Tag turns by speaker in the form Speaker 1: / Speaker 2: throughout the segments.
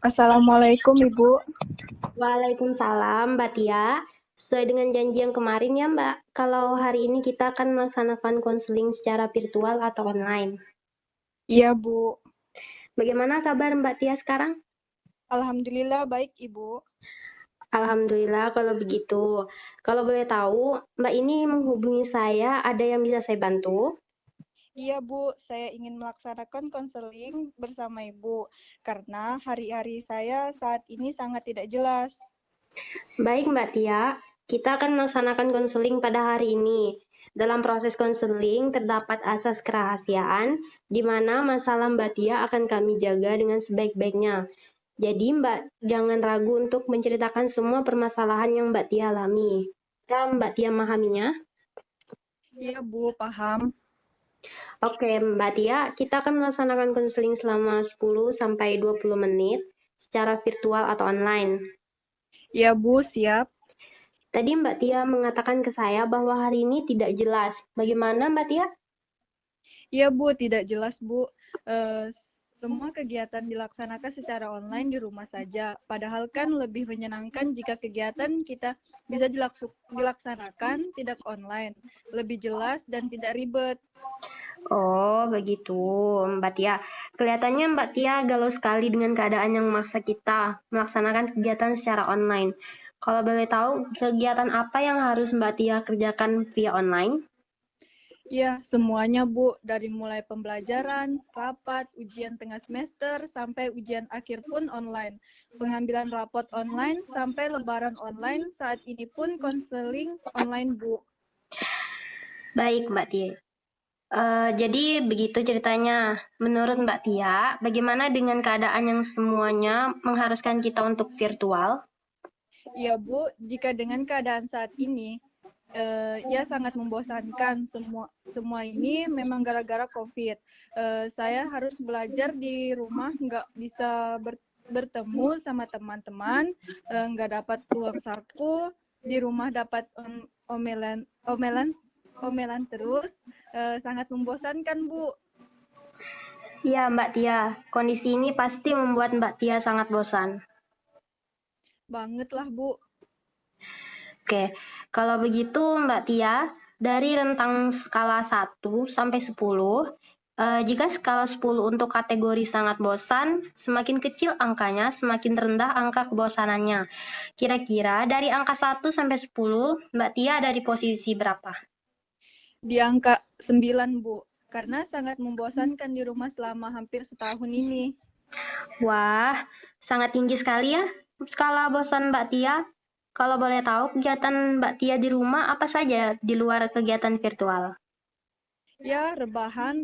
Speaker 1: Assalamualaikum Ibu.
Speaker 2: Waalaikumsalam, Mbak Tia. Sesuai dengan janji yang kemarin ya, Mbak. Kalau hari ini kita akan melaksanakan konseling secara virtual atau online.
Speaker 1: Iya Bu.
Speaker 2: Bagaimana kabar Mbak Tia sekarang?
Speaker 1: Alhamdulillah baik Ibu.
Speaker 2: Alhamdulillah kalau begitu. Kalau boleh tahu, Mbak ini menghubungi saya, ada yang bisa saya bantu?
Speaker 1: Iya Bu, saya ingin melaksanakan konseling bersama Ibu karena hari-hari saya saat ini sangat tidak jelas.
Speaker 2: Baik Mbak Tia, kita akan melaksanakan konseling pada hari ini. Dalam proses konseling terdapat asas kerahasiaan, di mana masalah Mbak Tia akan kami jaga dengan sebaik-baiknya. Jadi Mbak jangan ragu untuk menceritakan semua permasalahan yang Mbak Tia alami. Kan Mbak Tia memahaminya?
Speaker 1: Iya Bu, paham.
Speaker 2: Oke Mbak Tia, kita akan melaksanakan konseling selama 10-20 menit secara virtual atau online.
Speaker 1: Iya Bu, siap.
Speaker 2: Tadi Mbak Tia mengatakan ke saya bahwa hari ini tidak jelas. Bagaimana Mbak Tia?
Speaker 1: Iya Bu, tidak jelas Bu. Semua kegiatan dilaksanakan secara online di rumah saja. Padahal kan lebih menyenangkan jika kegiatan kita bisa dilaksanakan tidak online, lebih jelas dan tidak ribet.
Speaker 2: Oh, begitu, Mbak Tia. Kelihatannya Mbak Tia galau sekali dengan keadaan yang memaksa kita melaksanakan kegiatan secara online. Kalau boleh tahu, kegiatan apa yang harus Mbak Tia kerjakan via online?
Speaker 1: Ya, semuanya Bu, dari mulai pembelajaran, rapat, ujian tengah semester, sampai ujian akhir pun online. Pengambilan rapot online, sampai lebaran online, saat ini pun konseling online Bu.
Speaker 2: Baik, Mbak Tia. Jadi begitu ceritanya. Menurut Mbak Tia, bagaimana dengan keadaan yang semuanya mengharuskan kita untuk virtual?
Speaker 1: Ya Bu, jika dengan keadaan saat ini, ya sangat membosankan. Semua ini memang gara-gara COVID. Saya harus belajar di rumah, nggak bisa bertemu sama teman-teman, nggak dapat keluar saku, di rumah dapat omelan terus, sangat membosankan Bu.
Speaker 2: Ya, Mbak Tia. Kondisi ini pasti membuat Mbak Tia sangat bosan.
Speaker 1: Banget lah Bu.
Speaker 2: Oke, kalau begitu Mbak Tia, dari rentang skala 1 sampai 10, jika skala 10 untuk kategori sangat bosan, semakin kecil angkanya, semakin rendah angka kebosanannya. Kira-kira dari angka 1 sampai 10, Mbak Tia ada di posisi berapa?
Speaker 1: Di angka 9 Bu, karena sangat membosankan di rumah selama hampir setahun ini.
Speaker 2: Wah, sangat tinggi sekali ya skala bosan Mbak Tia. Kalau boleh tahu, kegiatan Mbak Tia di rumah apa saja di luar kegiatan virtual?
Speaker 1: Ya, rebahan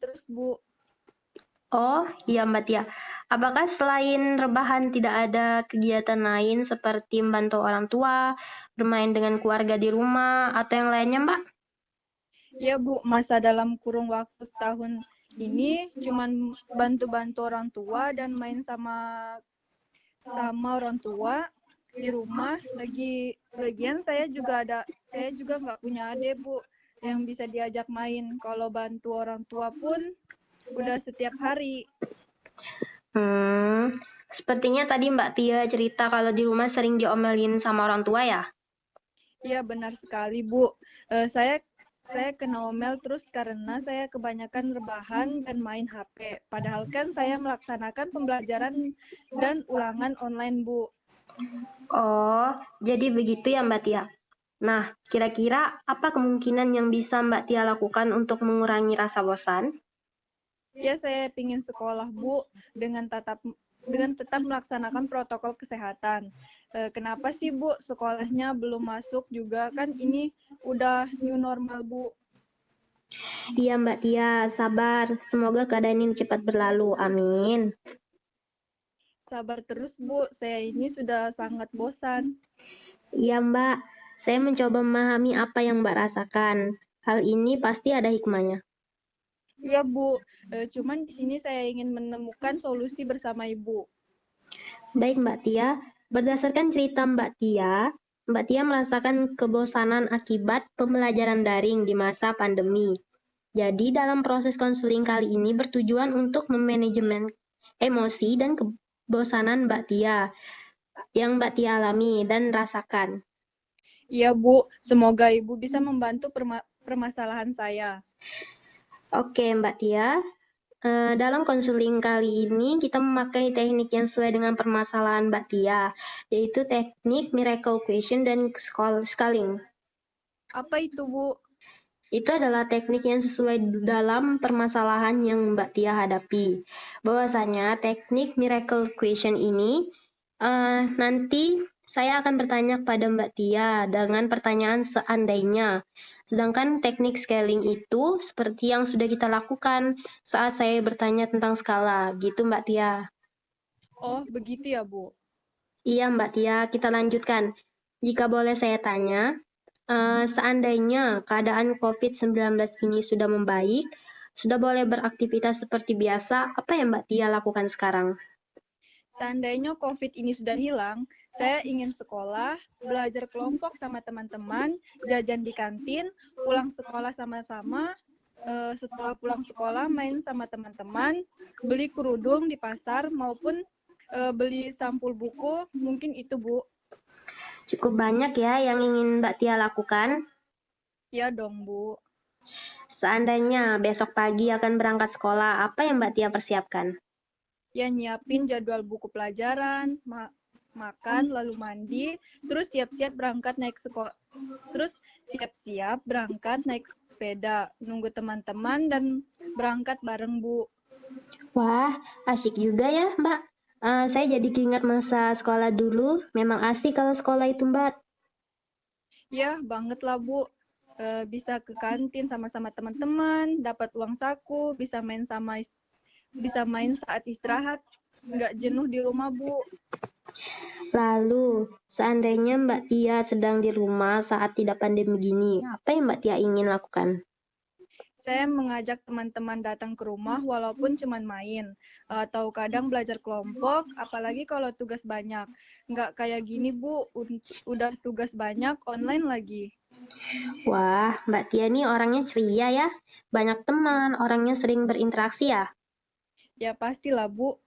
Speaker 1: terus Bu.
Speaker 2: Oh, iya Mbak Tia. Apakah selain rebahan tidak ada kegiatan lain seperti membantu orang tua, bermain dengan keluarga di rumah, atau yang lainnya Mbak?
Speaker 1: Ya Bu, masa dalam kurung waktu setahun ini cuman bantu-bantu orang tua dan main sama orang tua di rumah. Lagian saya juga nggak punya adik Bu yang bisa diajak main. Kalau bantu orang tua pun udah setiap hari.
Speaker 2: Hmm, sepertinya tadi Mbak Tia cerita kalau di rumah sering diomelin sama orang tua ya?
Speaker 1: Iya benar sekali Bu. Saya kena omel terus karena saya kebanyakan rebahan dan main HP. Padahal kan saya melaksanakan pembelajaran dan ulangan online Bu.
Speaker 2: Oh, jadi begitu ya Mbak Tia. Nah, kira-kira apa kemungkinan yang bisa Mbak Tia lakukan untuk mengurangi rasa bosan?
Speaker 1: Ya saya pingin sekolah Bu dengan tetap melaksanakan protokol kesehatan. Kenapa sih Bu sekolahnya belum masuk juga, kan ini udah new normal Bu.
Speaker 2: Iya Mbak Tia, sabar. Semoga keadaan ini cepat berlalu. Amin.
Speaker 1: Sabar terus Bu, saya ini sudah sangat bosan.
Speaker 2: Iya Mbak, saya mencoba memahami apa yang Mbak rasakan. Hal ini pasti ada hikmahnya.
Speaker 1: Iya Bu, cuman di sini saya ingin menemukan solusi bersama Ibu.
Speaker 2: Baik Mbak Tia, berdasarkan cerita Mbak Tia merasakan kebosanan akibat pembelajaran daring di masa pandemi. Jadi dalam proses konseling kali ini bertujuan untuk memanajemen emosi dan kebosanan Mbak Tia yang Mbak Tia alami dan rasakan.
Speaker 1: Iya, Bu. Semoga Ibu bisa membantu permasalahan saya.
Speaker 2: Oke, Mbak Tia. Dalam konseling kali ini kita memakai teknik yang sesuai dengan permasalahan Mbak Tia, yaitu teknik miracle question dan scaling.
Speaker 1: Apa itu, Bu?
Speaker 2: Itu adalah teknik yang sesuai dalam permasalahan yang Mbak Tia hadapi. Bahwasanya teknik miracle question ini nanti saya akan bertanya kepada Mbak Tia dengan pertanyaan seandainya. Sedangkan teknik scaling itu seperti yang sudah kita lakukan saat saya bertanya tentang skala. Gitu Mbak Tia.
Speaker 1: Oh, begitu ya, Bu.
Speaker 2: Iya Mbak Tia, kita lanjutkan. Jika boleh saya tanya, seandainya keadaan COVID-19 ini sudah membaik, sudah boleh beraktivitas seperti biasa, apa yang Mbak Tia lakukan sekarang?
Speaker 1: Seandainya COVID ini sudah hilang, saya ingin sekolah, belajar kelompok sama teman-teman, jajan di kantin, pulang sekolah sama-sama, setelah pulang sekolah main sama teman-teman, beli kerudung di pasar maupun beli sampul buku, mungkin itu, Bu.
Speaker 2: Cukup banyak ya yang ingin Mbak Tia lakukan.
Speaker 1: Ya dong, Bu.
Speaker 2: Seandainya besok pagi akan berangkat sekolah, apa yang Mbak Tia persiapkan?
Speaker 1: Ya nyiapin jadwal buku pelajaran, makan, lalu mandi, terus siap-siap berangkat naik sekolah. Terus siap-siap berangkat naik sepeda, nunggu teman-teman dan berangkat bareng, Bu.
Speaker 2: Wah, asyik juga ya, Mbak. Saya jadi keingat masa sekolah dulu. Memang asik kalau sekolah itu, Mbak.
Speaker 1: Ya, banget lah, Bu. Bisa ke kantin sama-sama teman-teman, dapat uang saku, bisa main saat istirahat, nggak jenuh di rumah, Bu.
Speaker 2: Lalu, seandainya Mbak Tia sedang di rumah saat tidak pandemi gini, apa yang Mbak Tia ingin lakukan?
Speaker 1: Saya mengajak teman-teman datang ke rumah walaupun cuma main, atau kadang belajar kelompok, apalagi kalau tugas banyak. Nggak kayak gini, Bu, udah tugas banyak, online lagi.
Speaker 2: Wah, Mbak Tia nih orangnya ceria ya. Banyak teman, orangnya sering berinteraksi ya.
Speaker 1: Ya pastilah, Bu.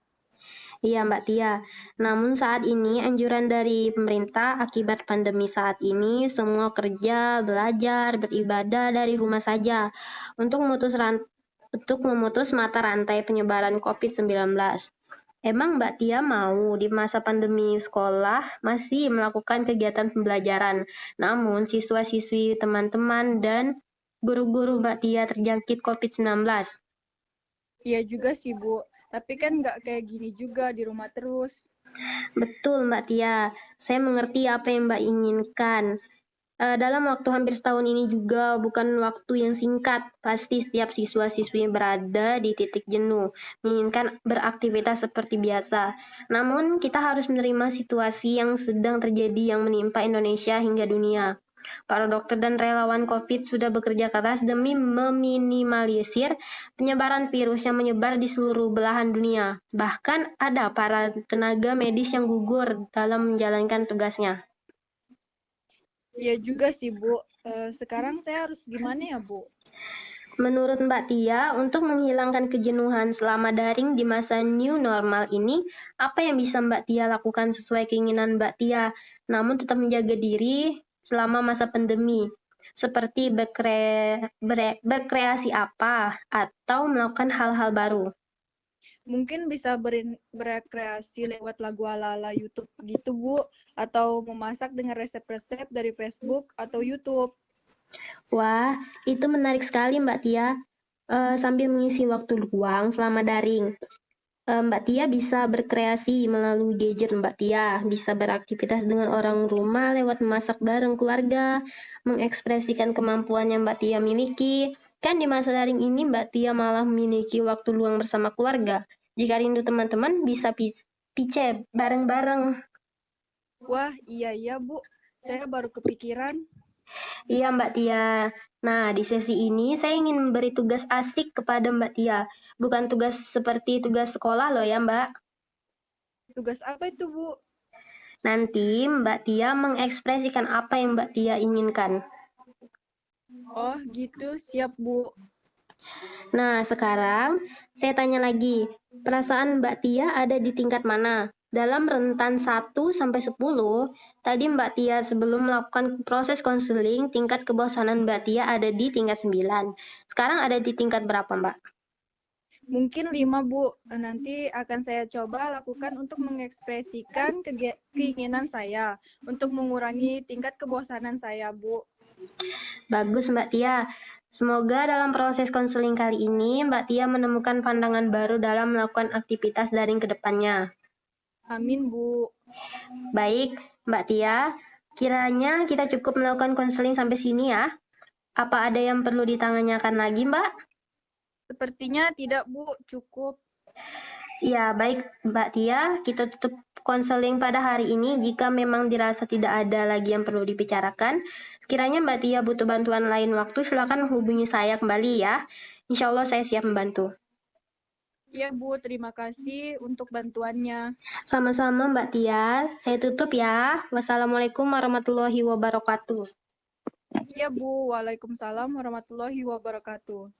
Speaker 2: Iya Mbak Tia, namun saat ini anjuran dari pemerintah akibat pandemi saat ini semua kerja, belajar, beribadah dari rumah saja untuk memutus mata rantai penyebaran COVID-19. Emang Mbak Tia mau di masa pandemi sekolah masih melakukan kegiatan pembelajaran, namun siswa-siswi teman-teman dan guru-guru Mbak Tia terjangkit COVID-19?
Speaker 1: Iya juga sih, Bu. Tapi kan nggak kayak gini juga di rumah terus.
Speaker 2: Betul, Mbak Tia. Saya mengerti apa yang Mbak inginkan. Dalam waktu hampir setahun ini juga bukan waktu yang singkat. Pasti setiap siswa-siswi berada di titik jenuh, menginginkan beraktivitas seperti biasa. Namun, kita harus menerima situasi yang sedang terjadi yang menimpa Indonesia hingga dunia. Para dokter dan relawan COVID sudah bekerja keras demi meminimalisir penyebaran virus yang menyebar di seluruh belahan dunia. Bahkan ada para tenaga medis yang gugur dalam menjalankan tugasnya.
Speaker 1: Iya juga sih, Bu. Sekarang saya harus gimana ya, Bu?
Speaker 2: Menurut Mbak Tia, untuk menghilangkan kejenuhan selama daring di masa new normal ini, apa yang bisa Mbak Tia lakukan sesuai keinginan Mbak Tia, namun tetap menjaga diri selama masa pandemi? Seperti berkreasi apa atau melakukan hal-hal baru.
Speaker 1: Mungkin bisa berekreasi lewat lagu ala-ala YouTube gitu, Bu. Atau memasak dengan resep-resep dari Facebook atau YouTube.
Speaker 2: Wah, itu menarik sekali Mbak Tia. Sambil mengisi waktu luang selama daring, Mbak Tia bisa berkreasi melalui gadget Mbak Tia, bisa beraktivitas dengan orang rumah lewat memasak bareng keluarga, mengekspresikan kemampuan yang Mbak Tia miliki. Kan di masa daring ini Mbak Tia malah memiliki waktu luang bersama keluarga. Jika rindu teman-teman, bisa pice bareng-bareng.
Speaker 1: Wah, iya iya, Bu. Saya baru kepikiran.
Speaker 2: Iya Mbak Tia. Nah, di sesi ini saya ingin memberi tugas asik kepada Mbak Tia. Bukan tugas seperti tugas sekolah loh ya Mbak.
Speaker 1: Tugas apa itu, Bu?
Speaker 2: Nanti Mbak Tia mengekspresikan apa yang Mbak Tia inginkan.
Speaker 1: Oh, gitu. Siap, Bu.
Speaker 2: Nah, sekarang saya tanya lagi, perasaan Mbak Tia ada di tingkat mana? Dalam rentan 1 sampai 10, tadi Mbak Tia sebelum melakukan proses konseling, tingkat kebosanan Mbak Tia ada di tingkat 9. Sekarang ada di tingkat berapa, Mbak?
Speaker 1: Mungkin 5, Bu. Nanti akan saya coba lakukan untuk mengekspresikan keinginan saya untuk mengurangi tingkat kebosanan saya, Bu.
Speaker 2: Bagus, Mbak Tia. Semoga dalam proses konseling kali ini, Mbak Tia menemukan pandangan baru dalam melakukan aktivitas daring ke depannya.
Speaker 1: Amin, Bu.
Speaker 2: Baik, Mbak Tia. Kiranya kita cukup melakukan konseling sampai sini ya. Apa ada yang perlu ditanyakan lagi, Mbak?
Speaker 1: Sepertinya tidak, Bu. Cukup.
Speaker 2: Ya, baik Mbak Tia, kita tutup konseling pada hari ini. Jika memang dirasa tidak ada lagi yang perlu dibicarakan, sekiranya Mbak Tia butuh bantuan lain waktu, silakan hubungi saya kembali ya. Insya Allah saya siap membantu.
Speaker 1: Ya, Bu. Terima kasih untuk bantuannya.
Speaker 2: Sama-sama Mbak Tia, saya tutup ya. Wassalamualaikum warahmatullahi wabarakatuh.
Speaker 1: Ya, Bu. Waalaikumsalam warahmatullahi wabarakatuh.